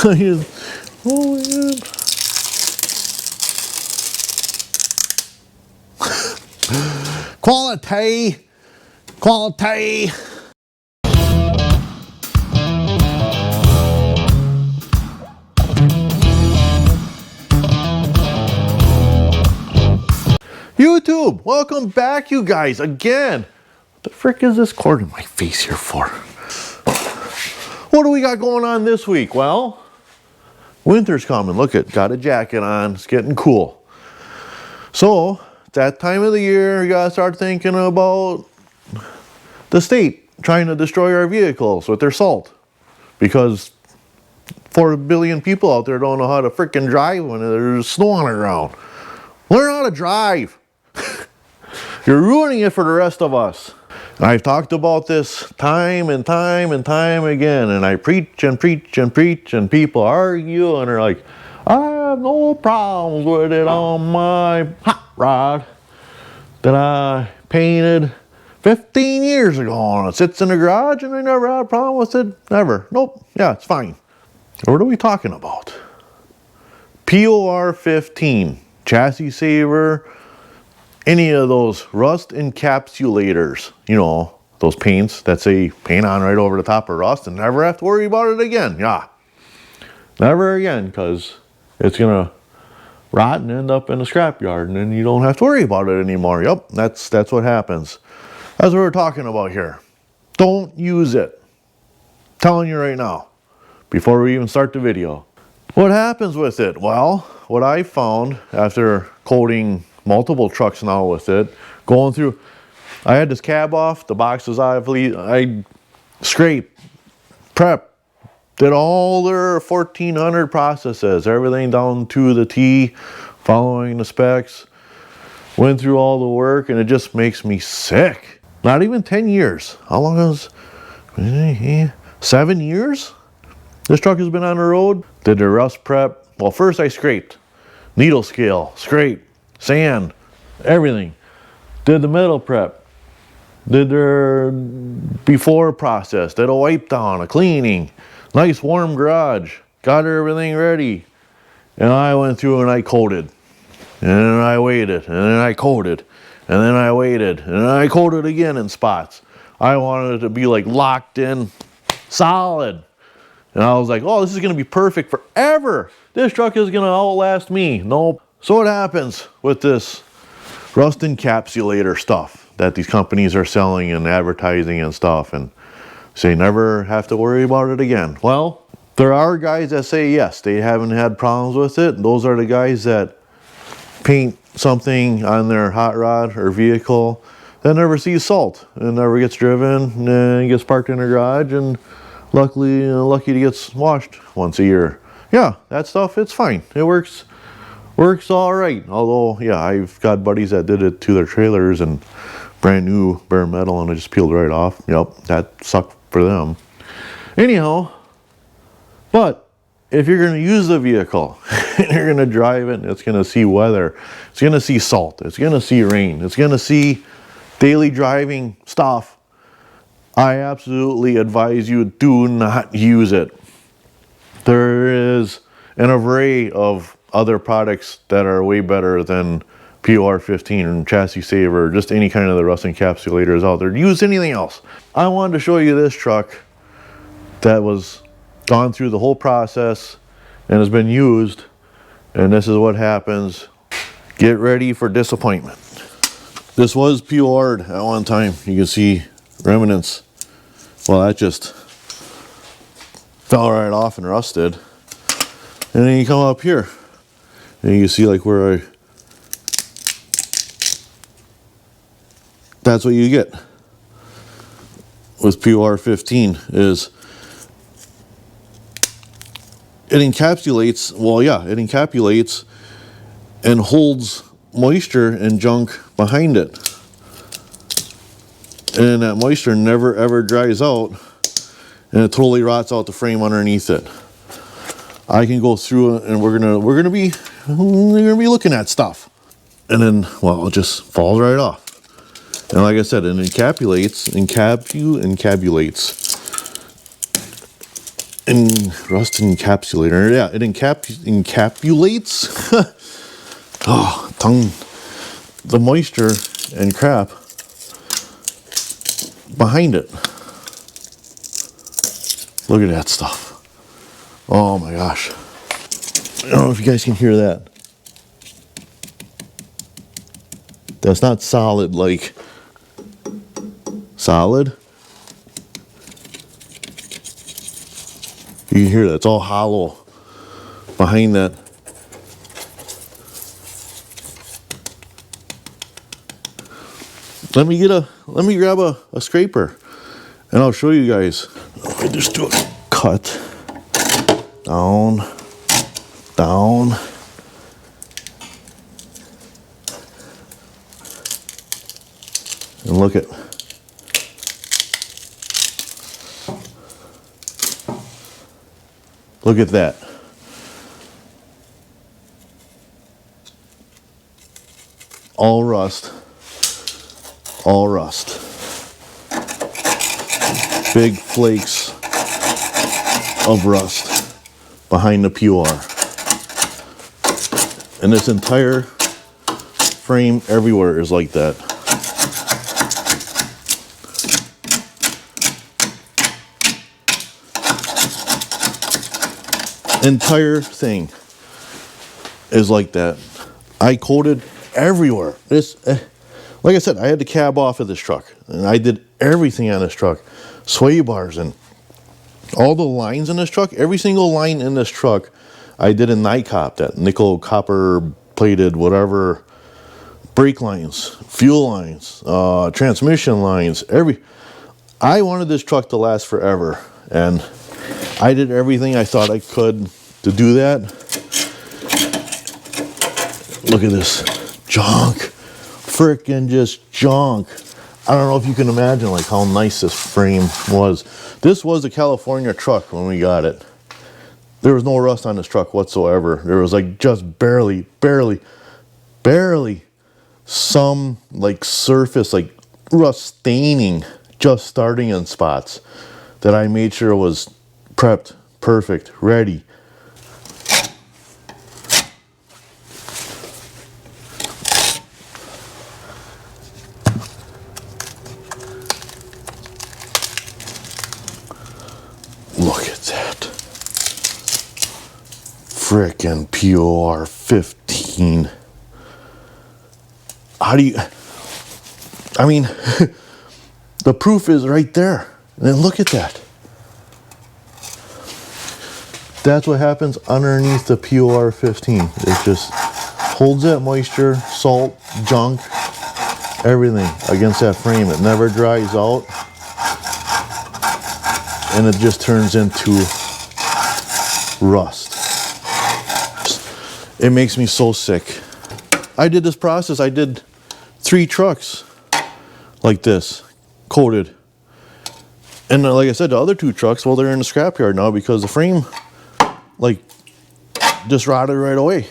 Oh man. Quality. Quality. YouTube, welcome back, you guys, again. What the frick is this cord in my face here for? What do we got going on this week? Well, winter's coming. Look it, got a jacket on. It's getting cool. So, it's that time of the year, you gotta start thinking about the state trying to destroy our vehicles with their salt. Because 4 billion people out there don't know how to frickin' drive when there's snow on the ground. Learn how to drive. You're ruining it for the rest of us. I've talked about this time and time and time again, and I preach and preach and preach, and people argue and they're like, I have no problems with it on my hot rod that I painted 15 years ago, and it sits in the garage and I never had a problem with it. Never. Nope. Yeah, it's fine. What are we talking about? POR15, chassis saver, any of those rust encapsulators, you know, those paints that say paint on right over the top of rust and never have to worry about it again. Yeah, never again, because it's gonna rot and end up in a scrapyard, and then you don't have to worry about it anymore. Yep, that's what happens. That's what we're talking about here. Don't use it. I'm telling you right now, before we even start the video. What happens with it? Well, what I found after coating multiple trucks now with it, going through, I had this cab off, the boxes I scraped, prep, did all their 1400 processes, everything down to the T, following the specs, went through all the work, and it just makes me sick. Not even 10 years. How long was 7 years? This truck has been on the road. Did the rust prep. Well, first I scraped, needle scale, scrape, sand, everything. Did the metal prep. Did their before process. Did a wipe down, a cleaning. Nice warm garage. Got everything ready. And I went through and I coated. And then I waited. And then I coated. And then I waited. And then I coated again in spots. I wanted it to be like locked in, solid. And I was like, oh, this is going to be perfect forever. This truck is going to outlast me. Nope. So what happens with this rust encapsulator stuff that these companies are selling and advertising and stuff, and say never have to worry about it again? Well, there are guys that say yes, they haven't had problems with it. Those are the guys that paint something on their hot rod or vehicle that never sees salt and never gets driven and gets parked in their garage, and lucky to get washed once a year. Yeah, that stuff, it's fine. It works all right. Although, yeah, I've got buddies that did it to their trailers and brand new bare metal, and it just peeled right off. Yep, that sucked for them. Anyhow, but if you're going to use the vehicle and you're going to drive it, and it's going to see weather, it's going to see salt, it's going to see rain, it's going to see daily driving stuff, I absolutely advise you, do not use it. There is an array of other products that are way better than POR15 and chassis saver, just any kind of the rust encapsulators out there. Use anything else. I wanted to show you this truck that was gone through the whole process and has been used, and this is what happens. Get ready for disappointment. This was POR'd at one time. You can see remnants. Well, that just fell right off and rusted. And then you come up here and you see like where that's what you get with POR15 is it encapsulates, well, yeah, it encapsulates and holds moisture and junk behind it. And that moisture never ever dries out, and it totally rots out the frame underneath it. I can go through it, and we're gonna be looking at stuff, and then, well, it just falls right off. And like I said, it encapsulates, rust encapsulator. Yeah, it encapsulates oh, tongue, the moisture and crap behind it. Look at that stuff. Oh my gosh. I don't know if you guys can hear that. That's not solid like solid. You can hear that. It's all hollow behind that. Let me grab a scraper and I'll show you guys. I just do a cut down, down. And look at that. All rust. All rust. Big flakes of rust behind the POR. And this entire frame everywhere is like that. Entire thing is like that. I coated everywhere. This, like I said, I had the cab off of this truck, and I did everything on this truck. Sway bars and all the lines in this truck. Every single line in this truck, I did a NICOP, that nickel copper plated whatever. Brake lines, fuel lines, transmission lines. I wanted this truck to last forever, and I did everything I thought I could to do that. Look at this junk, freaking just junk. I don't know if you can imagine like how nice this frame was. This was a California truck when we got it. There was no rust on this truck whatsoever. There was like just barely some like surface like rust staining just starting in spots that I made sure was prepped, perfect, ready. Look at that. Frickin' POR15. How do you, I mean, the proof is right there. And then look at that. That's what happens underneath the POR15. It just holds that moisture, salt, junk, everything against that frame. It never dries out. And it just turns into rust. It makes me so sick. I did this process. I did 3 trucks like this, coated. And like I said, the other 2 trucks, well, they're in the scrapyard now because the frame, like, just rotted right away.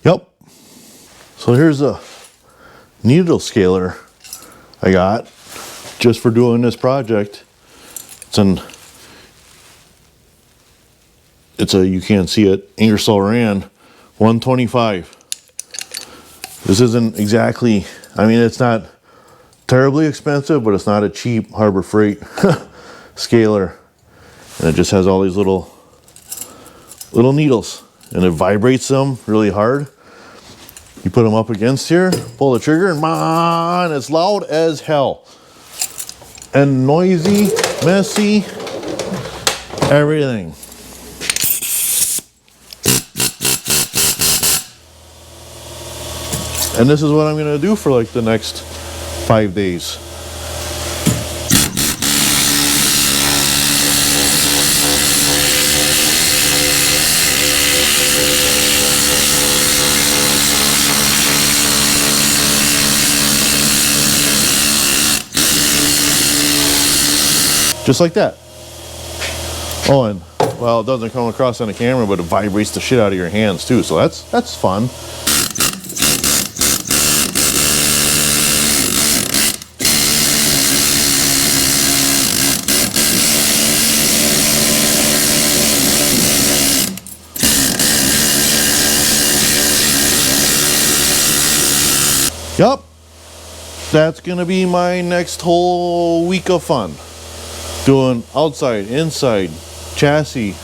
Yep. So here's a needle scaler I got just for doing this project. It's a, you can't see it, Ingersoll Rand 125. This isn't exactly, I mean, it's not terribly expensive, but it's not a cheap Harbor Freight scaler. And it just has all these little needles, and it vibrates them really hard. You put them up against here, pull the trigger, and man, it's loud as hell. And noisy, messy, everything. And this is what I'm gonna do for like the next 5 days. Just like that. Oh, and Well, it doesn't come across on the camera, but it vibrates the shit out of your hands too, so that's fun. Yup, that's gonna be my next whole week of fun. Doing outside, inside, chassis,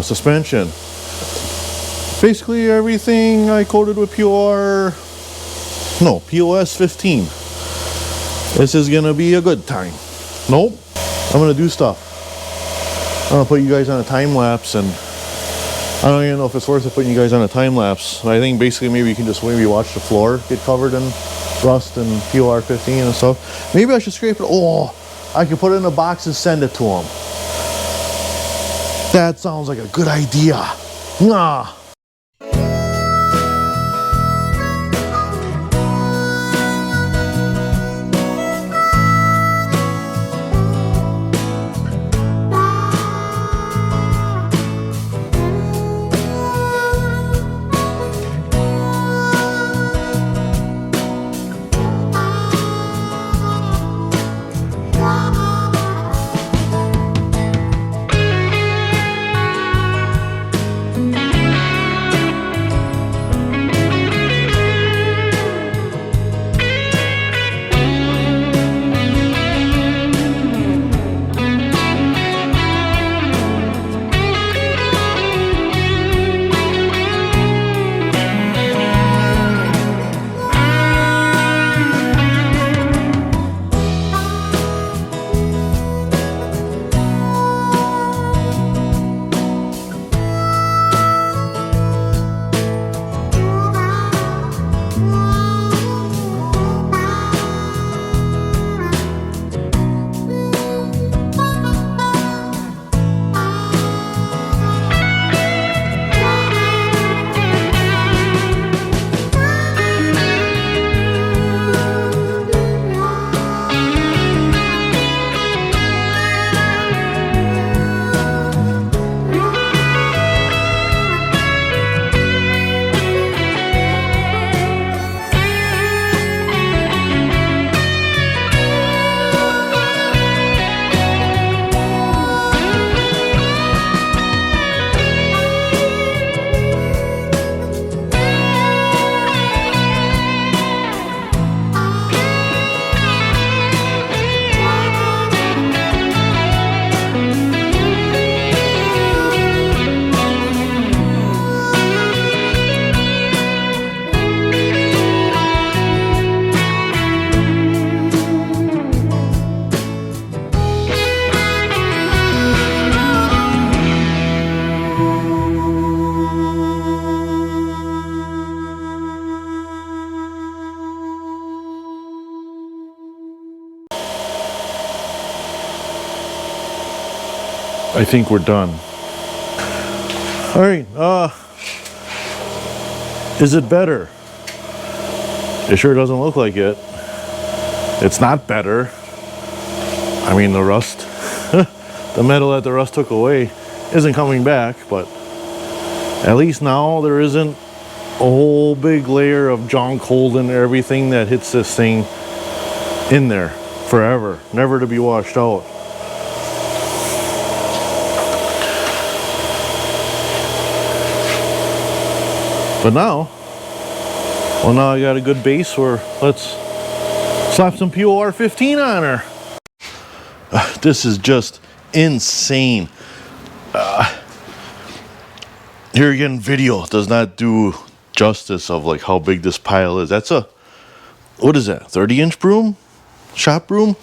suspension. Basically everything I coated with POS 15. This is gonna be a good time. Nope, I'm gonna do stuff. I'm gonna put you guys on a time lapse, and I don't even know if it's worth it putting you guys on a time lapse. I think basically maybe you can just maybe watch the floor get covered in rust and POR15 and stuff. Maybe I should scrape it. Oh, I can put it in a box and send it to them. That sounds like a good idea. Nah. I think we're done. All right, is it better? It sure doesn't look like it. It's not better. I mean, the rust, the metal that the rust took away isn't coming back, but at least now there isn't a whole big layer of junk holding everything that hits this thing in there forever, never to be washed out. But now, well, now I got a good base where let's slap some POR15 on her. This is just insane. Here again, video does not do justice of like how big this pile is. That's a, what is that, 30-inch broom? Shop broom?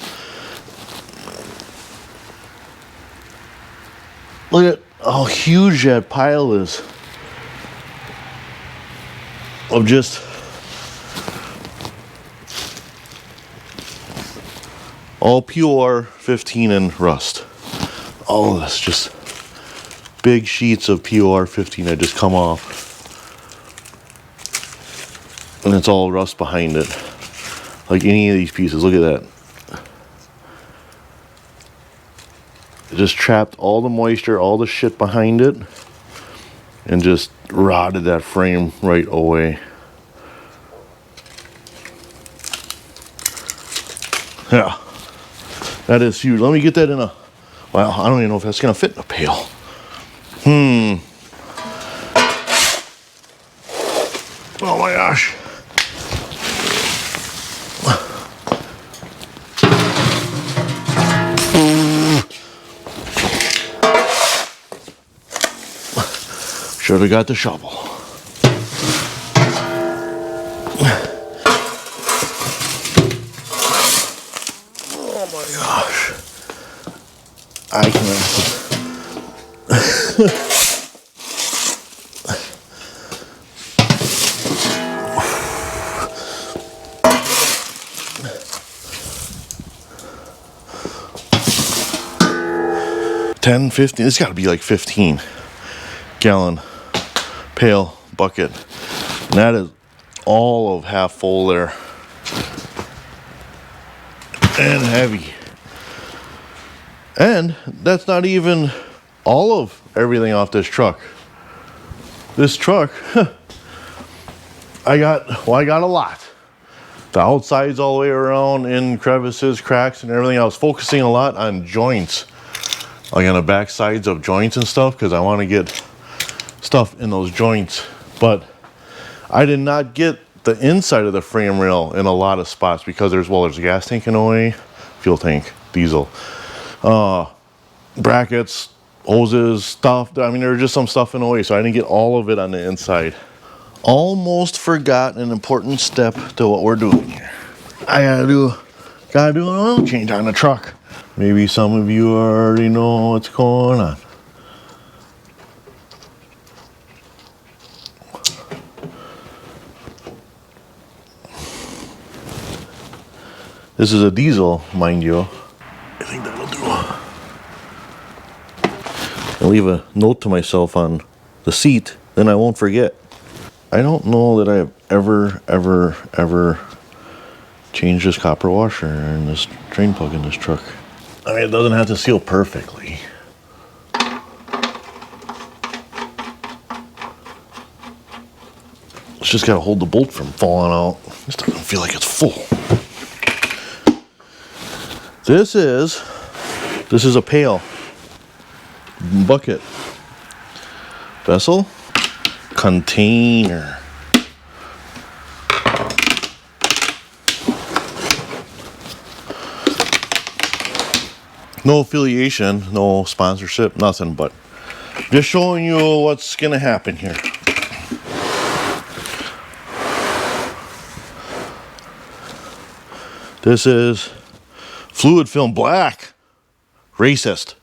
Look at how huge that pile is. Of just all POR15 and rust. All of this, just big sheets of POR15 that just come off. And it's all rust behind it. Like any of these pieces, look at that. just trapped all the moisture, all the shit behind it, and just rotted that frame right away. Yeah, that is huge. Let me get that in a, well, I don't even know if that's gonna fit in a pail. Oh my gosh. Should have got the shovel. Oh my gosh. I can. 10, 15, it's got to be like 15 gallon pail bucket. And that is all of half full there. And heavy. And that's not even all of everything off this truck. This truck, I got a lot. The outsides all the way around, in crevices, cracks, and everything. I was focusing a lot on joints, like on the back sides of joints and stuff, because I want to get stuff in those joints. But I did not get the inside of the frame rail in a lot of spots because there's a gas tank in the way, fuel tank, diesel, brackets, hoses, stuff. I mean, there was just some stuff in the way, so I didn't get all of it on the inside. Almost forgot an important step to what we're doing here. I gotta do an oil change on the truck. Maybe some of you already know what's going on. This is a diesel, mind you. I think that'll do. I'll leave a note to myself on the seat, then I won't forget. I don't know that I have ever changed this copper washer in this drain plug in this truck. I mean, it doesn't have to seal perfectly. It's just gotta hold the bolt from falling out. This doesn't feel like it's full. This is a pail, bucket, vessel, container. No affiliation, no sponsorship, nothing, but just showing you what's gonna happen here. This is fluid film black, racist,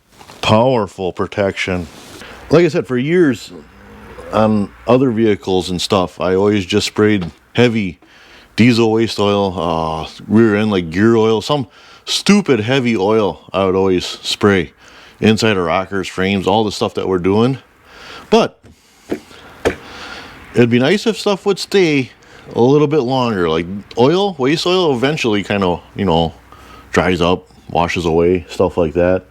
powerful protection. Like I said, for years on other vehicles and stuff, I always just sprayed heavy diesel waste oil, rear end like gear oil, some stupid heavy oil I would always spray inside of rockers, frames, all the stuff that we're doing. But it'd be nice if stuff would stay a little bit longer. Like oil, waste oil eventually kind of, you know, dries up, washes away, stuff like that.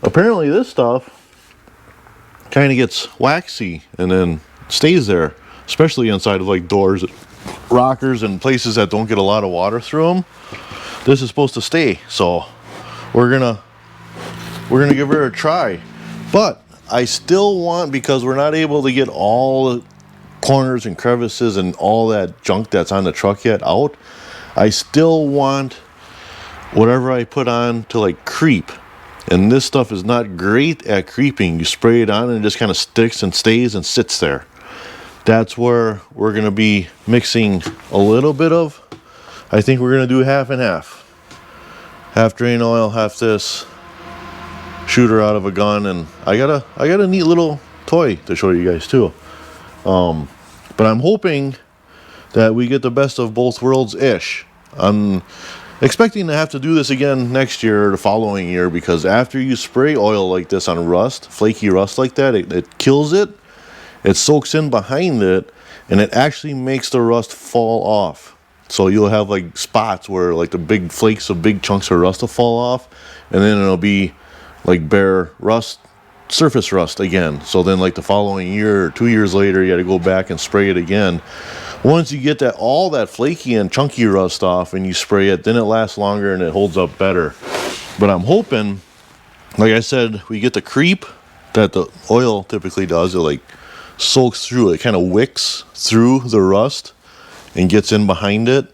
Apparently this stuff kind of gets waxy and then stays there, especially inside of like doors, rockers, and places that don't get a lot of water through them. This is supposed to stay, so we're gonna give her a try. But I still want, because we're not able to get all the corners and crevices and all that junk that's on the truck yet out, I still want whatever I put on to like creep. And this stuff is not great at creeping. You spray it on and it just kind of sticks and stays and sits there. That's where we're going to be mixing a little bit of, I think we're going to do half and half. Half drain oil, half this. Shoot her out of a gun. And I got a neat little toy to show you guys too. But I'm hoping that we get the best of both worlds-ish. I'm expecting to have to do this again next year or the following year, because after you spray oil like this on rust, flaky rust like that, it kills it. It soaks in behind it, and it actually makes the rust fall off. So you'll have like spots where like the big flakes of big chunks of rust will fall off, and then it'll be like bear rust, surface rust again. So then like the following year or 2 years later, you got to go back and spray it again. Once you get that all that flaky and chunky rust off and you spray it, then it lasts longer and it holds up better. But I'm hoping, like I said, we get the creep that the oil typically does. It like soaks through, it kind of wicks through the rust and gets in behind it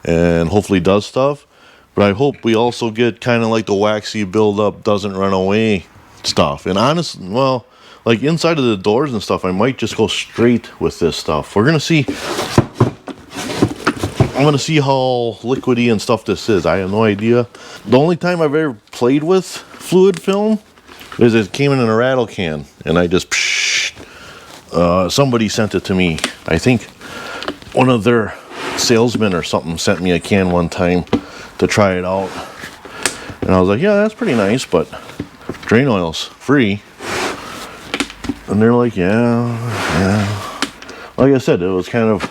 and hopefully does stuff. But I hope we also get kind of like the waxy buildup, doesn't run away stuff. And honestly, well, like inside of the doors and stuff, I might just go straight with this stuff. We're gonna see. I'm gonna see how liquidy and stuff this is. I have no idea. The only time I've ever played with fluid film is it came in a rattle can, and I just somebody sent it to me. I think one of their salesmen or something sent me a can one time to try it out, and I was like, yeah, that's pretty nice, but drain oil's free. And they're like, yeah. Like I said, it was kind of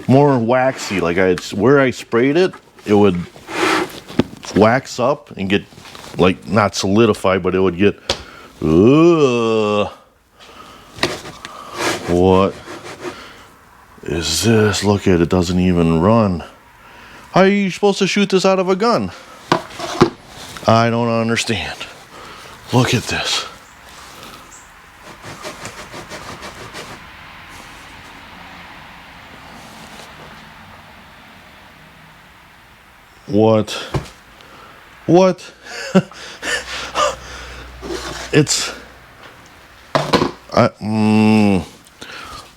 more waxy. Like where I sprayed it, it would wax up and get, like, not solidify, but it would get, what is this? Look at it, doesn't even run. How are you supposed to shoot this out of a gun? I don't understand. Look at this. What? It's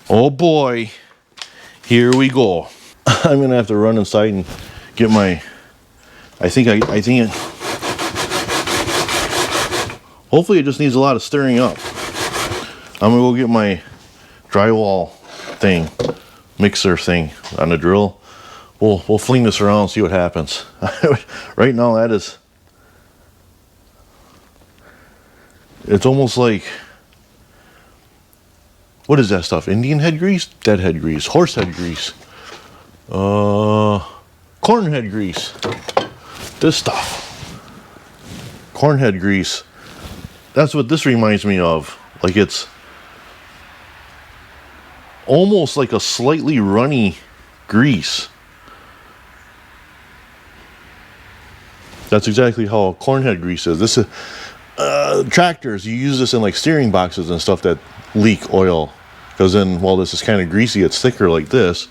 oh boy, here we go. I'm gonna have to run inside and get my, I think it, hopefully it just needs a lot of stirring up. I'm gonna go get my drywall thing, mixer thing on the drill. We'll fling this around and see what happens. Right now, it's almost like, what is that stuff? Indian head grease? Dead head grease? Horse head grease? Corn head grease? This stuff. Corn head grease. That's what this reminds me of. Like, it's almost like a slightly runny grease. That's exactly how cornhead grease is. This is tractors. You use this in like steering boxes and stuff that leak oil, because then while this is kind of greasy, it's thicker like this,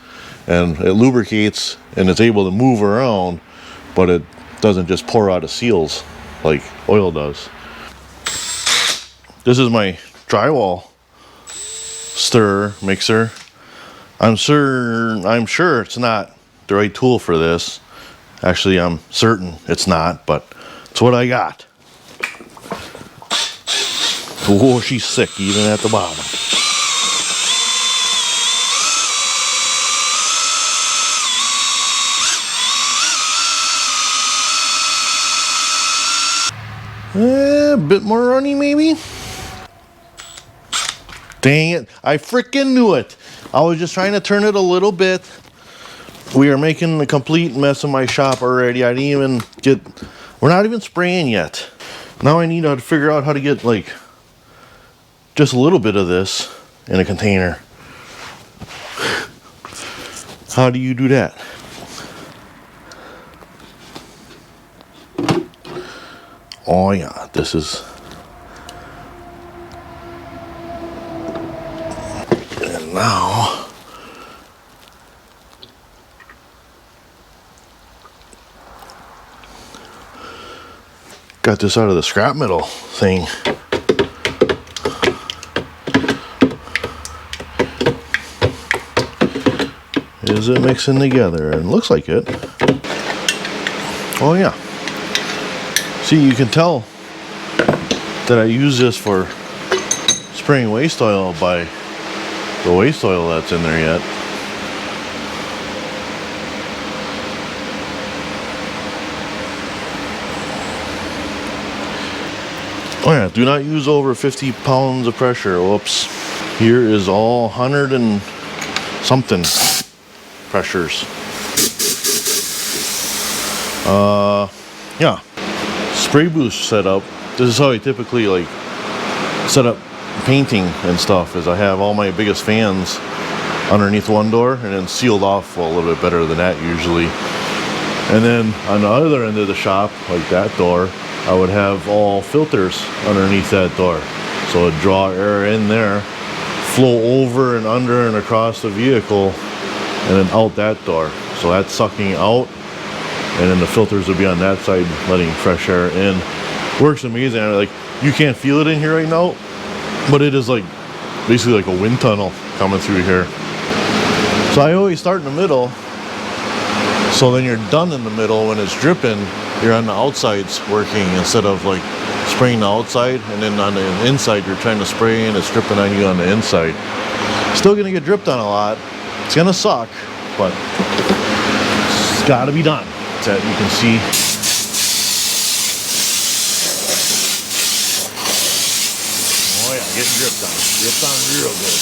and it lubricates and it's able to move around, but it doesn't just pour out of seals like oil does. This is my drywall stir mixer. I'm sure it's not the right tool for this. Actually, I'm certain it's not, but it's what I got. Oh, she's sick even at the bottom. A bit more runny maybe? Dang it, I freaking knew it. I was just trying to turn it a little bit. We are making a complete mess of my shop already. I didn't even we're not even spraying yet. Now I need to figure out how to get like just a little bit of this in a container. How do you do that? Oh yeah, this is, and now got this out of the scrap metal thing. Is it mixing together? And looks like it. Oh yeah. See, you can tell that I use this for spraying waste oil by the waste oil that's in there yet. Oh yeah, do not use over 50 pounds of pressure. Whoops. Here is all 100 and something pressures. Yeah. Spray boost setup. this is how I typically like set up painting and stuff, is I have all my biggest fans underneath one door and then sealed off a little bit better than that usually. And then on the other end of the shop, like that door, I would have all filters underneath that door. So it'd draw air in there, flow over and under and across the vehicle, and then out that door. So that's sucking out, and then the filters would be on that side, letting fresh air in. Works amazing. Like, you can't feel it in here right now, but it is like basically like a wind tunnel coming through here. So I always start in the middle, so then you're done in the middle. When it's dripping, you're on the outsides working instead of like spraying the outside, and then on the inside you're trying to spray and it's dripping on you on the inside. Still gonna get dripped on a lot. It's gonna suck, but it's gotta be done. That you can see. Oh yeah, getting dripped on. Dripped on real good.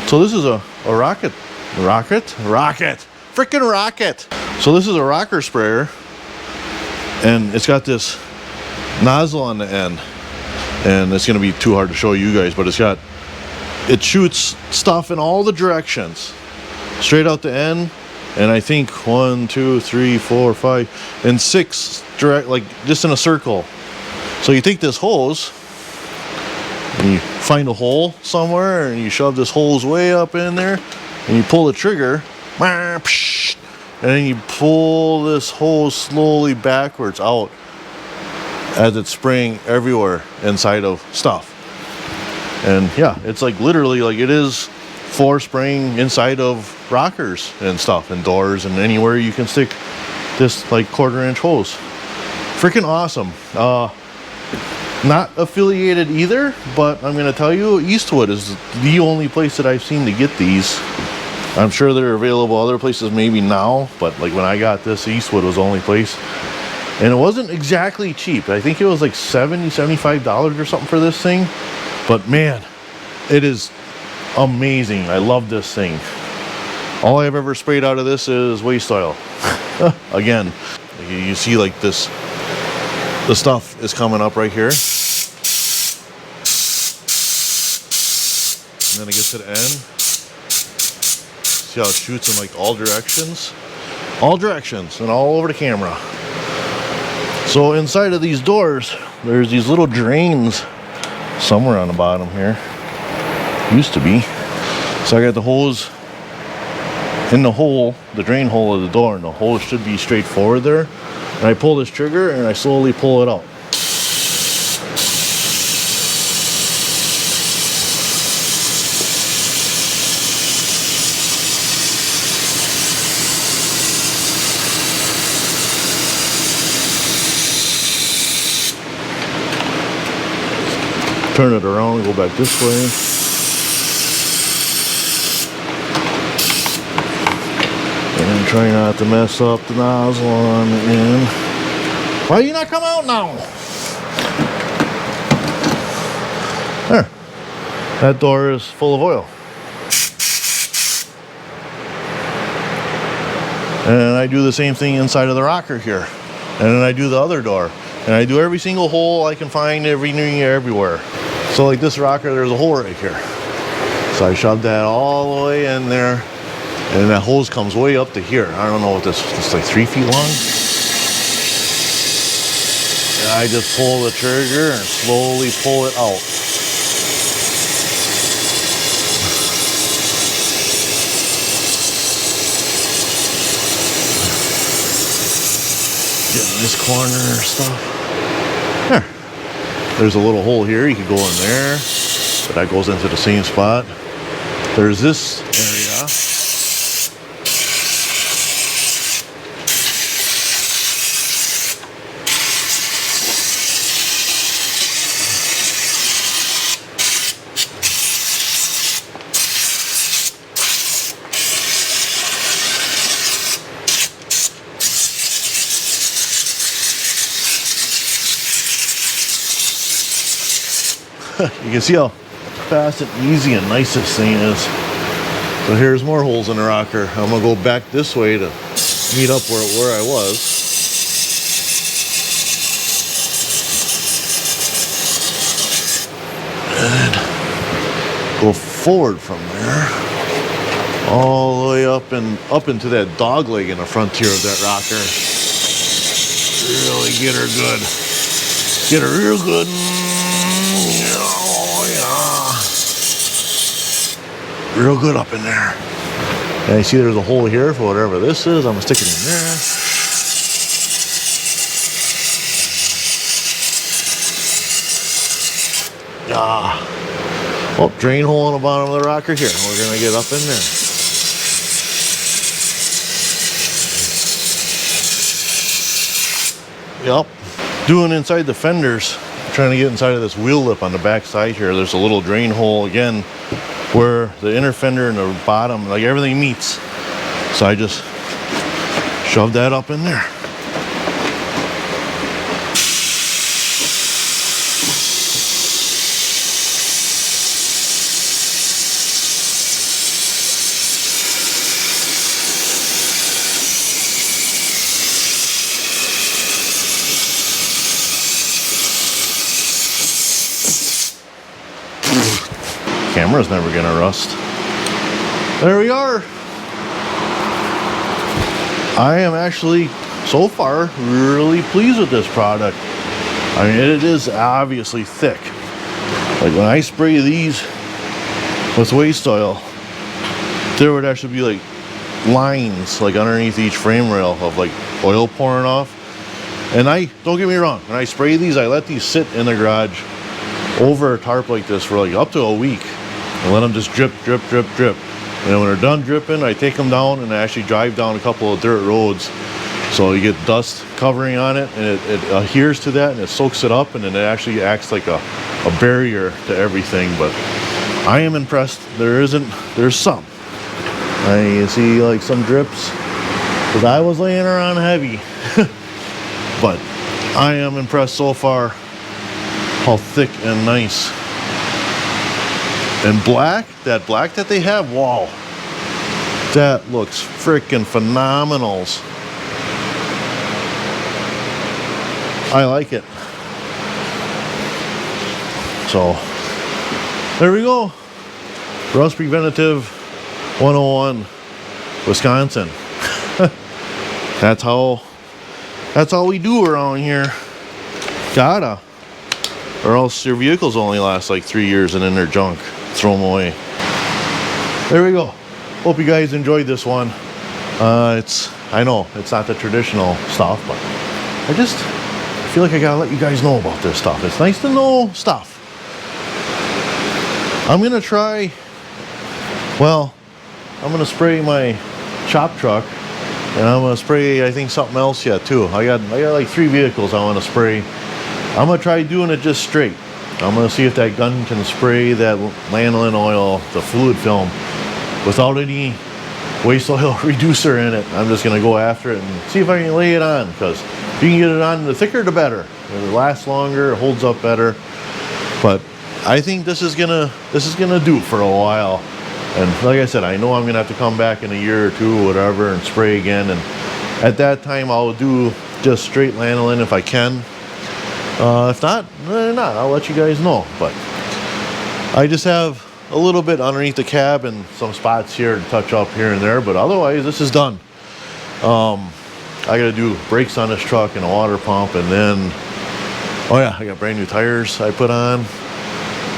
So this is a rocket. Freaking rocket. So this is a rocker sprayer, and it's got this nozzle on the end, and it's gonna be too hard to show you guys, but it shoots stuff in all the directions, straight out the end, and I think 1, 2, 3, 4, 5, and 6 direct, like just in a circle. So you take this hose, and you find a hole somewhere, and you shove this hose way up in there, and you pull the trigger, and then you pull this hose slowly backwards out as it's spraying everywhere inside of stuff. And yeah, it's like literally like it is for spraying inside of rockers and stuff and doors and anywhere you can stick this like 1/4 inch hose. Freaking awesome. Not affiliated either, but I'm gonna tell you, Eastwood is the only place that I've seen to get these. I'm sure they're available other places maybe now, but like when I got this, Eastwood was the only place. And it wasn't exactly cheap. I think it was like $70, $75 or something for this thing. But man, it is amazing. I love this thing. All I've ever sprayed out of this is waste oil. Again, you see like this, the stuff is coming up right here. And then it gets to the end. See how it shoots in like all directions? All directions and all over the camera. So inside of these doors, there's these little drains somewhere on the bottom here. Used to be. So I got the hose in the hole, the drain hole of the door, and the hose should be straight forward there. And I pull this trigger and I slowly pull it out. Turn it around and go back this way. And try not to mess up the nozzle on the end. Why do you not come out now? There. That door is full of oil. then I do the same thing inside of the rocker here. And then I do the other door. And I do every single hole I can find everywhere. So like this rocker, there's a hole right here. So I shove that all the way in there. And that hose comes way up to here. I don't know what this is, like 3 feet long. And I just pull the trigger and slowly pull it out. Getting this corner stuff. There. There's a little hole here. You can go in there. But that goes into the same spot. There's this area. You can see how fast and easy and nice this thing is. So here's more holes in the rocker. I'm gonna go back this way to meet up where I was. And go forward from there, all the way up into that dog leg in the frontier of that rocker. Really get her good. Get her real good. Real good up in there. And you see there's a hole here for whatever this is. I'm gonna stick it in there. Oh, drain hole on the bottom of the rocker here. We're gonna get up in there. Yep. Doing inside the fenders, trying to get inside of this wheel lip on the back side here. There's a little drain hole again where the inner fender and the bottom, like everything meets. So I just shove that up in there. Camera's never gonna rust. There we are. I am actually, so far, really pleased with this product. I mean, it is obviously thick. Like when I spray these with waste oil, there would actually be like lines like underneath each frame rail of like oil pouring off. And don't get me wrong, when I spray these, I let these sit in the garage over a tarp like this for like up to a week. And let them just drip, drip, drip, drip. And then when they're done dripping, I take them down and I actually drive down a couple of dirt roads. So you get dust covering on it and it adheres to that and it soaks it up and then it actually acts like a barrier to everything. But I am impressed. There's some. You see like some drips because I was laying around heavy. But I am impressed so far how thick and nice. And black, that black that they have, wow, that looks freaking phenomenal. I like it. So, there we go. Rust Preventative 101, Wisconsin. That's how we do around here. Gotta. Or else your vehicles only last like 3 years and then they're junk. Throw them away. There we go. Hope you guys enjoyed this one. I know it's not the traditional stuff, but I feel like I gotta let you guys know about this stuff. It's nice to know stuff. I'm gonna try, well, I'm gonna spray my chop truck and I'm gonna spray I think something else yet too. I got like 3 vehicles I want to spray. I'm gonna try doing it just straight. I'm gonna see if that gun can spray that lanolin oil, the fluid film, without any waste oil reducer in it. I'm just gonna go after it and see if I can lay it on, because if you can get it on, the thicker the better. It lasts longer, it holds up better. But I think this is gonna do for a while. And like I said, I know I'm gonna have to come back in a year or two or whatever and spray again. And At that time, I'll do just straight lanolin if I can. If not, not. I'll let you guys know. But I just have a little bit underneath the cab and some spots here to touch up here and there. But otherwise, this is done. I gotta do brakes on this truck and a water pump, and then, oh yeah, I got brand new tires I put on.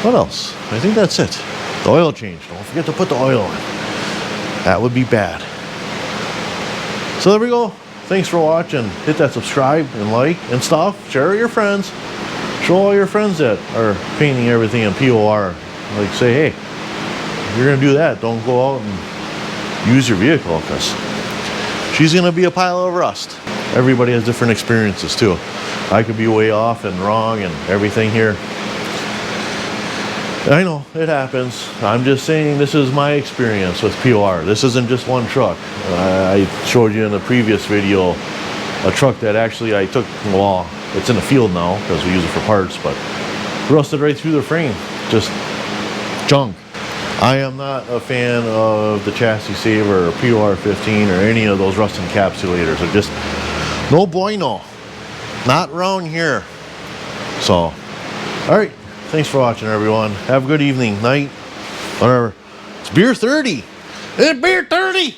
What else? I think that's it. The oil change. Don't forget to put the oil in. That would be bad. So there we go. Thanks for watching. Hit that subscribe and like and stuff. Share with your friends. Show all your friends that are painting everything in POR. Like, say, hey, if you're gonna do that, don't go out and use your vehicle, because she's gonna be a pile of rust. Everybody has different experiences too. I could be way off and wrong and everything here. I know, it happens. I'm just saying this is my experience with POR. This isn't just one truck. I showed you in the previous video a truck that actually I took, well, it's in the field now because we use it for parts, but rusted right through the frame. Just junk. I am not a fan of the chassis saver or POR15 or any of those rust encapsulators. They're just no bueno. Not around here. So, all right. Thanks for watching, everyone. Have a good evening, night, whatever. It's beer 30. It's beer 30.